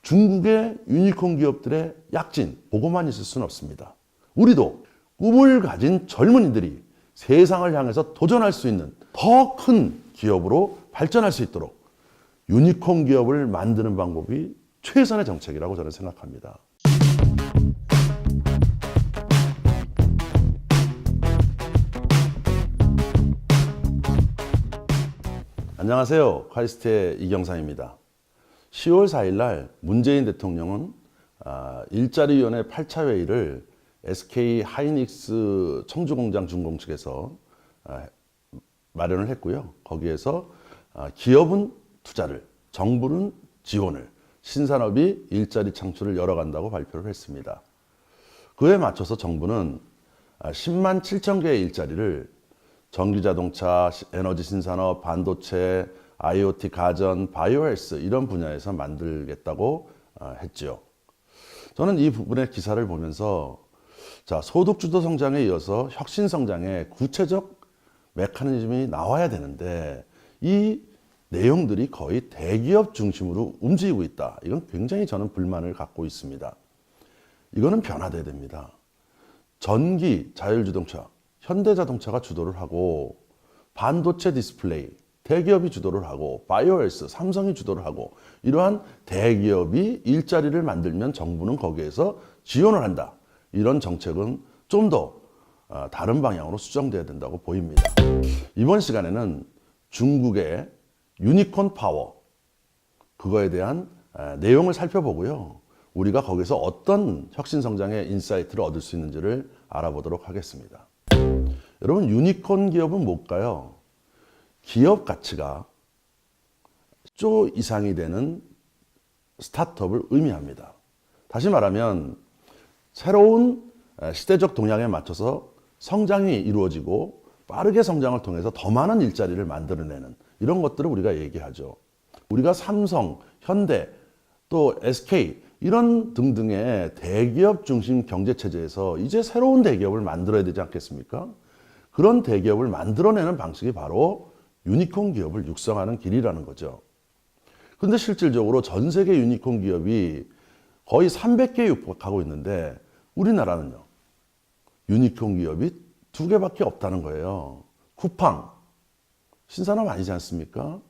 중국의 유니콘 기업들의 약진, 보고만 있을 수는 없습니다. 우리도 꿈을 가진 젊은이들이 세상을 향해서 도전할 수 있는 더 큰 기업으로 발전할 수 있도록 유니콘 기업을 만드는 방법이 최선의 정책이라고 저는 생각합니다. 안녕하세요. 카이스트의 이경상입니다. 10월 4일 날 문재인 대통령은 일자리위원회 8차 회의를 SK 하이닉스 청주공장 준공 측에서 마련을 했고요. 거기에서 기업은 투자를, 정부는 지원을, 신산업이 일자리 창출을 열어간다고 발표를 했습니다. 그에 맞춰서 정부는 10만 7천 개의 일자리를 전기자동차, 에너지 신산업, 반도체, IoT, 가전, 바이오헬스 이런 분야에서 만들겠다고 했죠. 저는 이 부분의 기사를 보면서 소득주도 성장에 이어서 혁신 성장의 구체적 메커니즘이 나와야 되는데 이 내용들이 거의 대기업 중심으로 움직이고 있다. 이건 굉장히 저는 불만을 갖고 있습니다. 이거는 변화돼야 됩니다. 전기, 자율주동차, 현대자동차가 주도를 하고 반도체 디스플레이, 대기업이 주도를 하고 바이오헬스, 삼성이 주도를 하고 이러한 대기업이 일자리를 만들면 정부는 거기에서 지원을 한다. 이런 정책은 좀 더 다른 방향으로 수정돼야 된다고 보입니다. 이번 시간에는 중국의 유니콘 파워, 그거에 대한 내용을 살펴보고요. 우리가 거기서 어떤 혁신성장의 인사이트를 얻을 수 있는지를 알아보도록 하겠습니다. 여러분, 유니콘 기업은 뭘까요? 기업 가치가 1조 이상이 되는 스타트업을 의미합니다. 다시 말하면 새로운 시대적 동향에 맞춰서 성장이 이루어지고 빠르게 성장을 통해서 더 많은 일자리를 만들어내는 이런 것들을 우리가 얘기하죠. 우리가 삼성, 현대, 또 SK 이런 등등의 대기업 중심 경제체제에서 이제 새로운 대기업을 만들어야 되지 않겠습니까? 그런 대기업을 만들어내는 방식이 바로 유니콘 기업을 육성하는 길이라는 거죠. 그런데 실질적으로 전 세계 유니콘 기업이 거의 300개에 육박하고 있는데 우리나라는요, 유니콘 기업이 2개밖에 없다는 거예요. 쿠팡, 신산업 아니지 않습니까?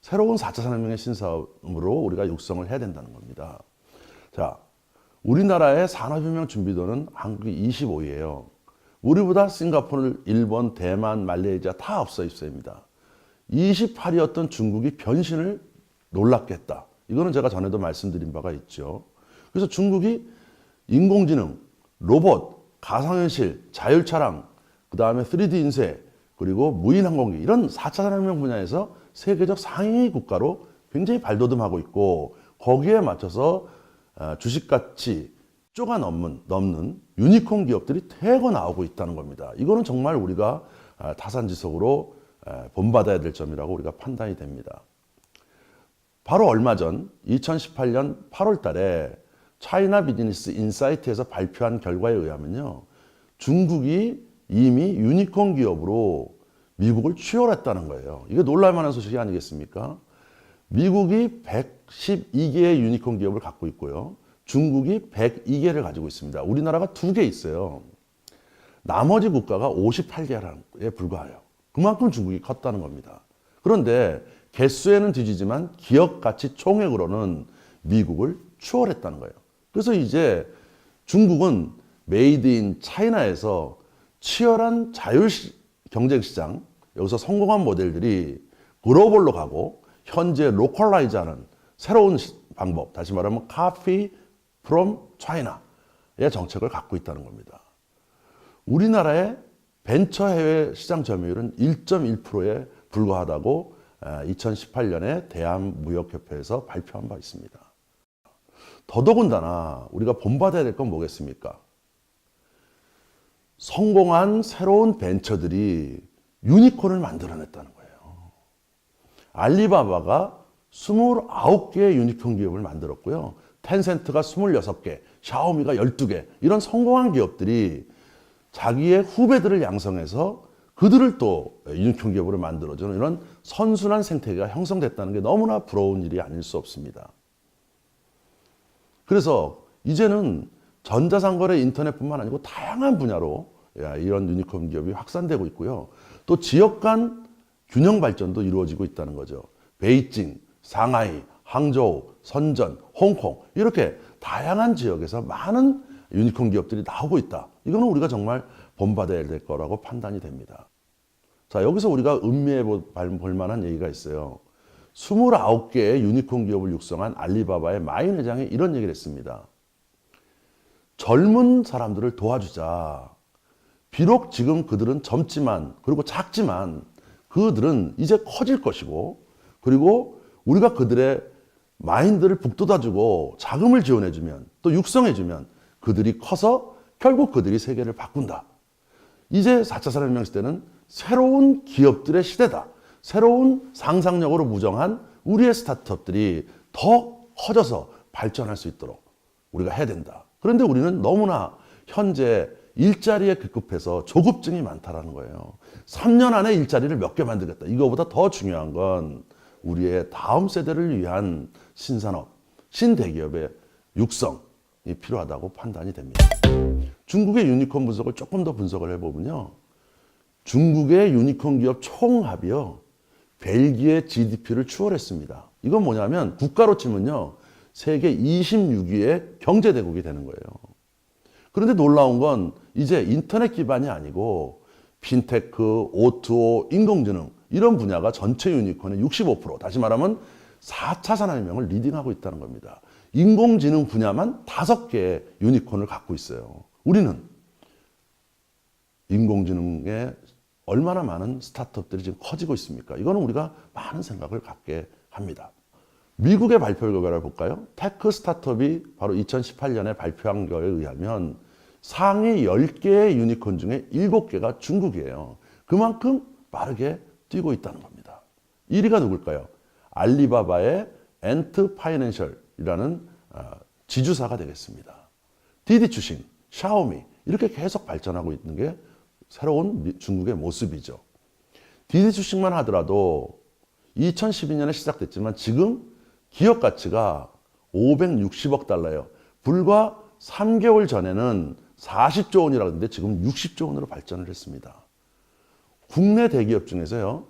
새로운 4차 산업혁명의 신사업으로 우리가 육성을 해야 된다는 겁니다. 자, 우리나라의 산업혁명 준비도는 한국이 25위예요. 우리보다 싱가포르, 일본, 대만, 말레이시아 다 앞서 있습니다. 28위였던 중국이 변신을 놀랍게 했다. 이거는 제가 전에도 말씀드린 바가 있죠. 그래서 중국이 인공지능, 로봇, 가상현실, 자율차량, 그 다음에 3D 인쇄, 그리고 무인항공기 이런 4차 산업혁명 분야에서 세계적 상위 국가로 굉장히 발돋움하고 있고 거기에 맞춰서 주식가치 조가 넘는 유니콘 기업들이 대거 나오고 있다는 겁니다. 이거는 정말 우리가 타산지석으로 본받아야 될 점이라고 우리가 판단이 됩니다. 바로 얼마 전 2018년 8월 달에 차이나 비즈니스 인사이트에서 발표한 결과에 의하면요. 중국이 이미 유니콘 기업으로 미국을 추월했다는 거예요. 이게 놀랄만한 소식이 아니겠습니까? 미국이 112개의 유니콘 기업을 갖고 있고요. 중국이 102개를 가지고 있습니다. 우리나라가 2개 있어요. 나머지 국가가 58개에 불과해요. 그만큼 중국이 컸다는 겁니다. 그런데 개수에는 뒤지지만 기업 가치 총액으로는 미국을 추월했다는 거예요. 그래서 이제 중국은 메이드 인 차이나에서 치열한 자율 경쟁시장, 여기서 성공한 모델들이 글로벌로 가고 현재 로컬라이즈하는 새로운 방법, 다시 말하면 카피 from China의 정책을 갖고 있다는 겁니다. 우리나라의 벤처 해외 시장 점유율은 1.1%에 불과하다고 2018년에 대한무역협회에서 발표한 바 있습니다. 더더군다나 우리가 본받아야 될 건 뭐겠습니까? 성공한 새로운 벤처들이 유니콘을 만들어냈다는 거예요. 알리바바가 29개의 유니콘 기업을 만들었고요. 텐센트가 26개, 샤오미가 12개 이런 성공한 기업들이 자기의 후배들을 양성해서 그들을 또 유니콘 기업으로 만들어주는 이런 선순환 생태계가 형성됐다는 게 너무나 부러운 일이 아닐 수 없습니다. 그래서 이제는 전자상거래 인터넷뿐만 아니고 다양한 분야로 이런 유니콘 기업이 확산되고 있고요. 또 지역 간 균형 발전도 이루어지고 있다는 거죠. 베이징, 상하이, 항저우, 선전, 홍콩 이렇게 다양한 지역에서 많은 유니콘 기업들이 나오고 있다. 이거는 우리가 정말 본받아야 될 거라고 판단이 됩니다. 자, 여기서 우리가 음미해 볼 만한 얘기가 있어요. 29개의 유니콘 기업을 육성한 알리바바의 마인 회장이 이런 얘기를 했습니다. 젊은 사람들을 도와주자. 비록 지금 그들은 젊지만 그리고 작지만 그들은 이제 커질 것이고 그리고 우리가 그들의 마인드를 북돋아주고 자금을 지원해주면 또 육성해주면 그들이 커서 결국 그들이 세계를 바꾼다. 이제 4차 산업혁명 시대는 새로운 기업들의 시대다. 새로운 상상력으로 무정한 우리의 스타트업들이 더 커져서 발전할 수 있도록 우리가 해야 된다. 그런데 우리는 너무나 현재 일자리에 급급해서 조급증이 많다라는 거예요. 3년 안에 일자리를 몇 개 만들겠다. 이거보다 더 중요한 건 우리의 다음 세대를 위한 신산업, 신대기업의 육성이 필요하다고 판단이 됩니다. 중국의 유니콘 분석을 조금 더 분석을 해보면요. 중국의 유니콘 기업 총합이요. 벨기에 GDP를 추월했습니다. 이건 뭐냐면 국가로 치면요. 세계 26위의 경제대국이 되는 거예요. 그런데 놀라운 건 이제 인터넷 기반이 아니고 핀테크, O2O, 인공지능 이런 분야가 전체 유니콘의 65%, 다시 말하면 4차 산업혁명을 리딩하고 있다는 겁니다. 인공지능 분야만 5개의 유니콘을 갖고 있어요. 우리는 인공지능에 얼마나 많은 스타트업들이 지금 커지고 있습니까? 이거는 우리가 많은 생각을 갖게 합니다. 미국의 발표 결과를 볼까요? 테크 스타트업이 바로 2018년에 발표한 결과에 의하면 상위 10개의 유니콘 중에 7개가 중국이에요. 그만큼 빠르게 뛰고 있다는 겁니다. 1위가 누굴까요? 알리바바의 엔트 파이낸셜이라는 지주사가 되겠습니다. 디디 추싱, 샤오미 이렇게 계속 발전하고 있는 게 새로운 중국의 모습이죠. 디디 추싱만 하더라도 2012년에 시작됐지만 지금 기업 가치가 560억 달러예요. 불과 3개월 전에는 40조 원이라고 했는데 지금 60조 원으로 발전을 했습니다. 국내 대기업 중에서요.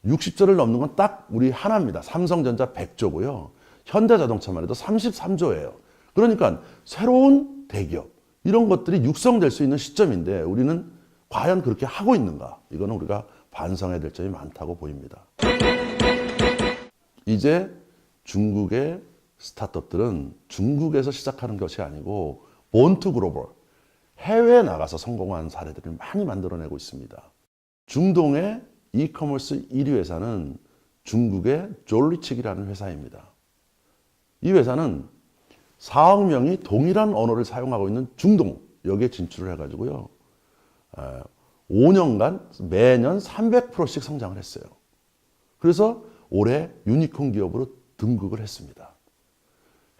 60조를 넘는 건 딱 우리 하나입니다. 삼성전자 100조고요. 현대자동차만 해도 33조예요. 그러니까 새로운 대기업 이런 것들이 육성될 수 있는 시점인데 우리는 과연 그렇게 하고 있는가? 이거는 우리가 반성해야 될 점이 많다고 보입니다. 이제 중국의 스타트업들은 중국에서 시작하는 것이 아니고 본투 글로벌, 해외에 나가서 성공한 사례들을 많이 만들어내고 있습니다. 중동의 이커머스 1위 회사는 중국의 졸리칙이라는 회사입니다. 이 회사는 4억 명이 동일한 언어를 사용하고 있는 중동, 여기에 진출을 해가지고요. 5년간 매년 300%씩 성장을 했어요. 그래서 올해 유니콘 기업으로 등극을 했습니다.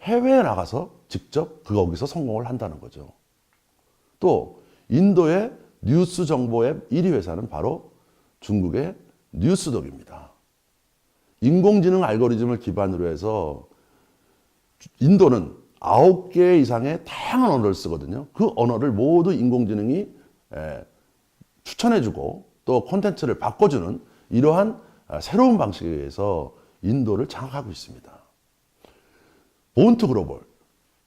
해외에 나가서 직접 거기서 성공을 한다는 거죠. 또 인도의 뉴스 정보 앱 1위 회사는 바로 중국의 뉴스독입니다. 인공지능 알고리즘을 기반으로 해서 인도는 9개 이상의 다양한 언어를 쓰거든요. 그 언어를 모두 인공지능이 추천해주고 또 콘텐츠를 바꿔주는 이러한 새로운 방식에 의해서 인도를 장악하고 있습니다. 본투 글로벌,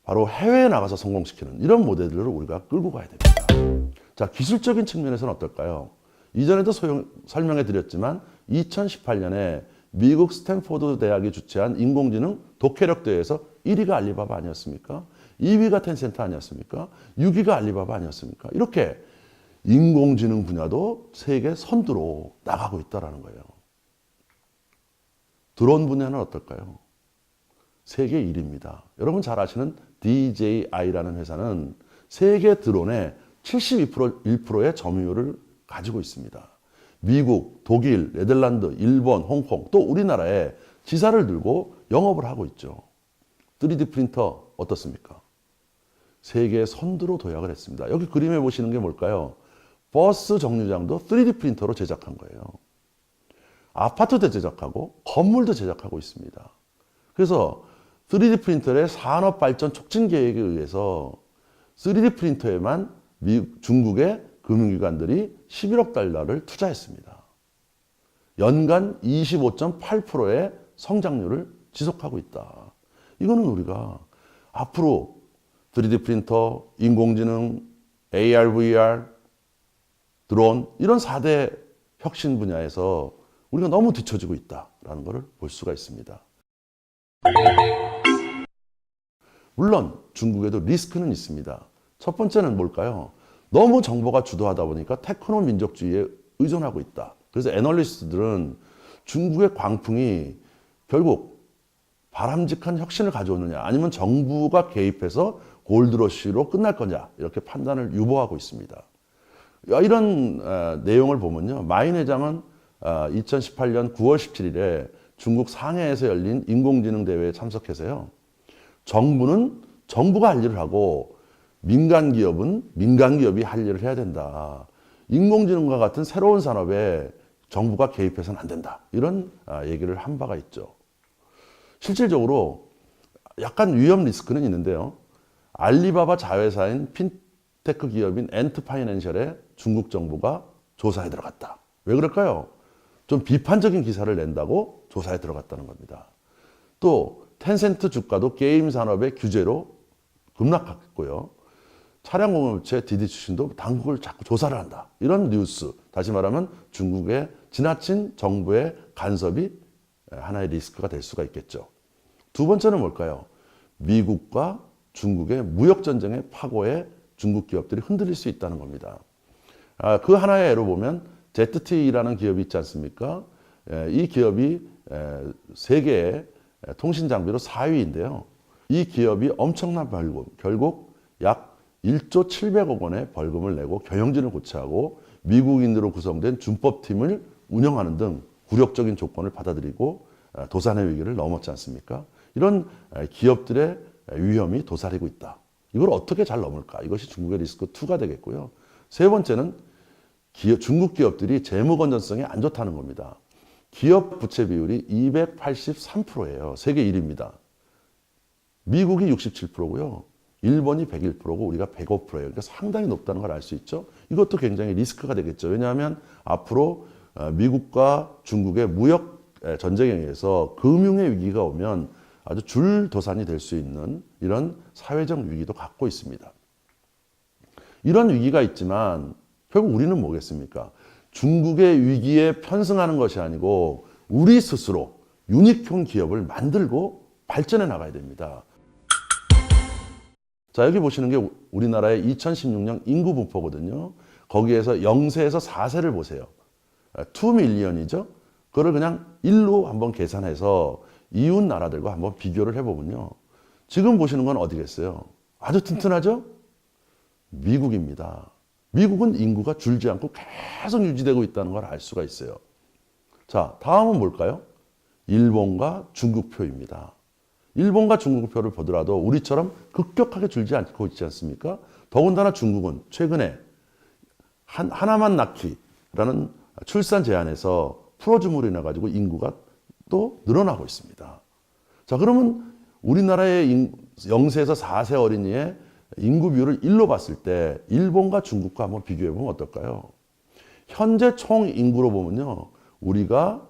바로 해외에 나가서 성공시키는 이런 모델들을 우리가 끌고 가야 됩니다. 자, 기술적인 측면에서는 어떨까요? 이전에도 설명해 드렸지만 2018년에 미국 스탠포드 대학이 주최한 인공지능 독해력 대회에서 1위가 알리바바 아니었습니까? 2위가 텐센트 아니었습니까? 6위가 알리바바 아니었습니까? 이렇게 인공지능 분야도 세계 선두로 나가고 있다는 거예요. 드론 분야는 어떨까요? 세계 1위입니다. 여러분 잘 아시는 DJI라는 회사는 세계 드론의 72%의 점유율을 가지고 있습니다. 미국, 독일, 네덜란드, 일본, 홍콩 또 우리나라에 지사를 들고 영업을 하고 있죠. 3D 프린터 어떻습니까? 세계 선두로 도약을 했습니다. 여기 그림에 보시는 게 뭘까요? 버스 정류장도 3D 프린터로 제작한 거예요. 아파트도 제작하고 건물도 제작하고 있습니다. 그래서 3D 프린터의 산업 발전 촉진 계획에 의해서 3D 프린터에만 중국의 금융기관들이 11억 달러를 투자했습니다. 연간 25.8%의 성장률을 지속하고 있다. 이거는 우리가 앞으로 3D 프린터, 인공지능, AR, VR, 드론 이런 4대 혁신 분야에서 우리가 너무 뒤처지고 있다라는 것을 볼 수가 있습니다. 물론 중국에도 리스크는 있습니다. 첫 번째는 뭘까요? 너무 정보가 주도하다 보니까 테크노 민족주의에 의존하고 있다. 그래서 애널리스트들은 중국의 광풍이 결국 바람직한 혁신을 가져오느냐 아니면 정부가 개입해서 골드러시로 끝날 거냐 이렇게 판단을 유보하고 있습니다. 이런 내용을 보면요. 마인 회장은 2018년 9월 17일에 중국 상해에서 열린 인공지능 대회에 참석해서요. 정부는 정부가 할 일을 하고 민간 기업은 민간 기업이 할 일을 해야 된다. 인공지능과 같은 새로운 산업에 정부가 개입해서는 안 된다. 이런 얘기를 한 바가 있죠. 실질적으로 약간 위험 리스크는 있는데요. 알리바바 자회사인 핀테크 기업인 엔트파이낸셜에 중국 정부가 조사에 들어갔다. 왜 그럴까요? 좀 비판적인 기사를 낸다고 조사에 들어갔다는 겁니다. 또 텐센트 주가도 게임 산업의 규제로 급락했고요. 차량 공업체 디디 출신도 당국을 자꾸 조사를 한다. 이런 뉴스, 다시 말하면 중국의 지나친 정부의 간섭이 하나의 리스크가 될 수가 있겠죠. 두 번째는 뭘까요? 미국과 중국의 무역전쟁의 파고에 중국 기업들이 흔들릴 수 있다는 겁니다. 그 하나의 예로 보면 ZTE라는 기업이 있지 않습니까? 이 기업이 세계의 통신 장비로 4위인데요. 이 기업이 엄청난 벌금, 결국 약 1조 700억 원의 벌금을 내고 경영진을 고쳐하고 미국인으로 구성된 준법팀을 운영하는 등 굴욕적인 조건을 받아들이고 도산의 위기를 넘었지 않습니까? 이런 기업들의 위험이 도사리고 있다. 이걸 어떻게 잘 넘을까? 이것이 중국의 리스크 2가 되겠고요. 세 번째는 중국 기업들이 재무 건전성이 안 좋다는 겁니다. 기업 부채 비율이 283%예요. 세계 1위입니다. 미국이 67%고요. 일본이 101%고 우리가 105%예요. 그러니까 상당히 높다는 걸 알 수 있죠. 이것도 굉장히 리스크가 되겠죠. 왜냐하면 앞으로 미국과 중국의 무역 전쟁에 의해서 금융의 위기가 오면 아주 줄도산이 될 수 있는 이런 사회적 위기도 갖고 있습니다. 이런 위기가 있지만 결국 우리는 뭐겠습니까? 중국의 위기에 편승하는 것이 아니고 우리 스스로 유니콘 기업을 만들고 발전해 나가야 됩니다. 자, 여기 보시는 게 우리나라의 2016년 인구 분포거든요. 거기에서 0세에서 4세를 보세요. 2밀리언이죠. 그거를 그냥 1로 한번 계산해서 이웃 나라들과 한번 비교를 해보면요. 지금 보시는 건 어디겠어요? 아주 튼튼하죠? 미국입니다. 미국은 인구가 줄지 않고 계속 유지되고 있다는 걸 알 수가 있어요. 자, 다음은 뭘까요? 일본과 중국표입니다. 일본과 중국표를 보더라도 우리처럼 급격하게 줄지 않고 있지 않습니까? 더군다나 중국은 최근에 하나만 낳기라는 출산 제한에서 풀어줌으로 인해 가지고 인구가 또 늘어나고 있습니다. 자, 그러면 우리나라의 0세에서 4세 어린이의 인구 비율을 1로 봤을 때 일본과 중국과 한번 비교해 보면 어떨까요? 현재 총 인구로 보면요. 우리가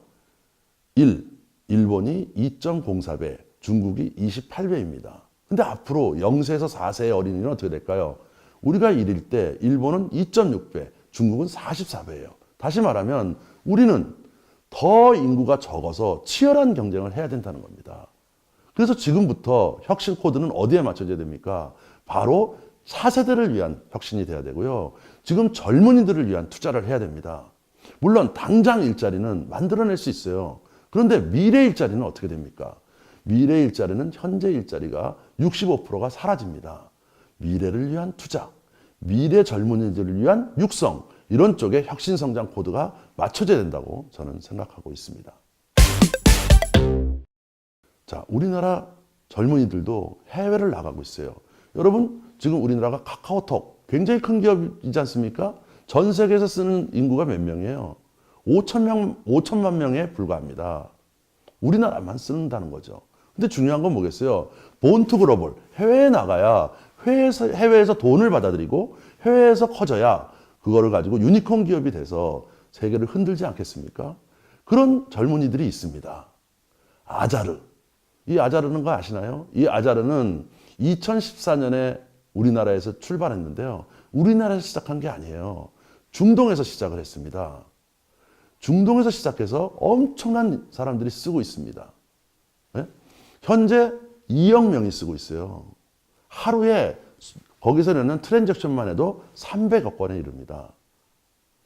1, 일본이 2.04배, 중국이 28배입니다. 근데 앞으로 0세에서 4세의 어린이는 어떻게 될까요? 우리가 1일 때 일본은 2.6배, 중국은 44배예요. 다시 말하면 우리는 더 인구가 적어서 치열한 경쟁을 해야 된다는 겁니다. 그래서 지금부터 혁신 코드는 어디에 맞춰져야 됩니까? 바로 4세대를 위한 혁신이 돼야 되고요. 지금 젊은이들을 위한 투자를 해야 됩니다. 물론 당장 일자리는 만들어낼 수 있어요. 그런데 미래 일자리는 어떻게 됩니까? 미래 일자리는 현재 일자리가 65%가 사라집니다. 미래를 위한 투자, 미래 젊은이들을 위한 육성, 이런 쪽에 혁신 성장 코드가 맞춰져야 된다고 저는 생각하고 있습니다. 자, 우리나라 젊은이들도 해외를 나가고 있어요. 여러분, 지금 우리나라가 카카오톡 굉장히 큰 기업이지 않습니까? 전 세계에서 쓰는 인구가 몇 명이에요? 5천만 명에 불과합니다. 우리나라만 쓴다는 거죠. 근데 중요한 건 뭐겠어요? 본투 글로벌, 해외에 나가야 해외에서 돈을 받아들이고 해외에서 커져야 그거를 가지고 유니콘 기업이 돼서 세계를 흔들지 않겠습니까? 그런 젊은이들이 있습니다. 아자르. 이 아자르는 거 아시나요? 이 아자르는 2014년에 우리나라에서 출발했는데요. 우리나라에서 시작한 게 아니에요. 중동에서 시작을 했습니다. 중동에서 시작해서 엄청난 사람들이 쓰고 있습니다. 네? 현재 2억 명이 쓰고 있어요. 하루에 거기서 내는 트랜잭션만 해도 300억 건에 이릅니다.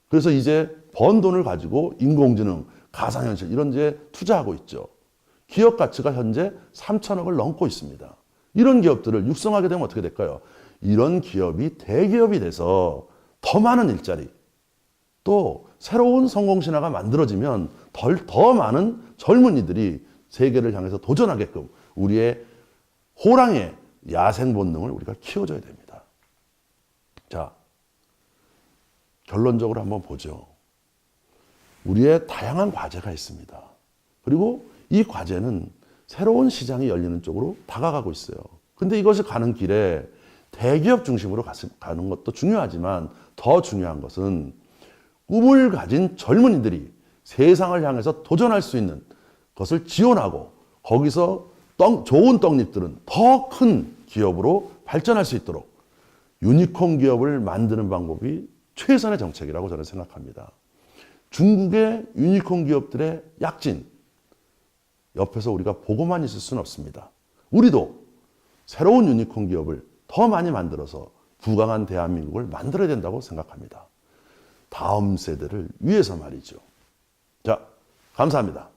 그래서 이제 번 돈을 가지고 인공지능, 가상현실 이런 데 투자하고 있죠. 기업 가치가 현재 3천억을 넘고 있습니다. 이런 기업들을 육성하게 되면 어떻게 될까요? 이런 기업이 대기업이 돼서 더 많은 일자리, 또 새로운 성공 신화가 만들어지면 더 많은 젊은이들이 세계를 향해서 도전하게끔 우리의 호랑이의 야생 본능을 우리가 키워줘야 됩니다. 자, 결론적으로 한번 보죠. 우리의 다양한 과제가 있습니다. 그리고 이 과제는 새로운 시장이 열리는 쪽으로 다가가고 있어요. 근데 이것이 가는 길에 대기업 중심으로 가는 것도 중요하지만 더 중요한 것은 꿈을 가진 젊은이들이 세상을 향해서 도전할 수 있는 것을 지원하고 거기서 좋은 떡잎들은 더 큰 기업으로 발전할 수 있도록 유니콘 기업을 만드는 방법이 최선의 정책이라고 저는 생각합니다. 중국의 유니콘 기업들의 약진, 옆에서 우리가 보고만 있을 수는 없습니다. 우리도 새로운 유니콘 기업을 더 많이 만들어서 부강한 대한민국을 만들어야 된다고 생각합니다. 다음 세대를 위해서 말이죠. 자, 감사합니다.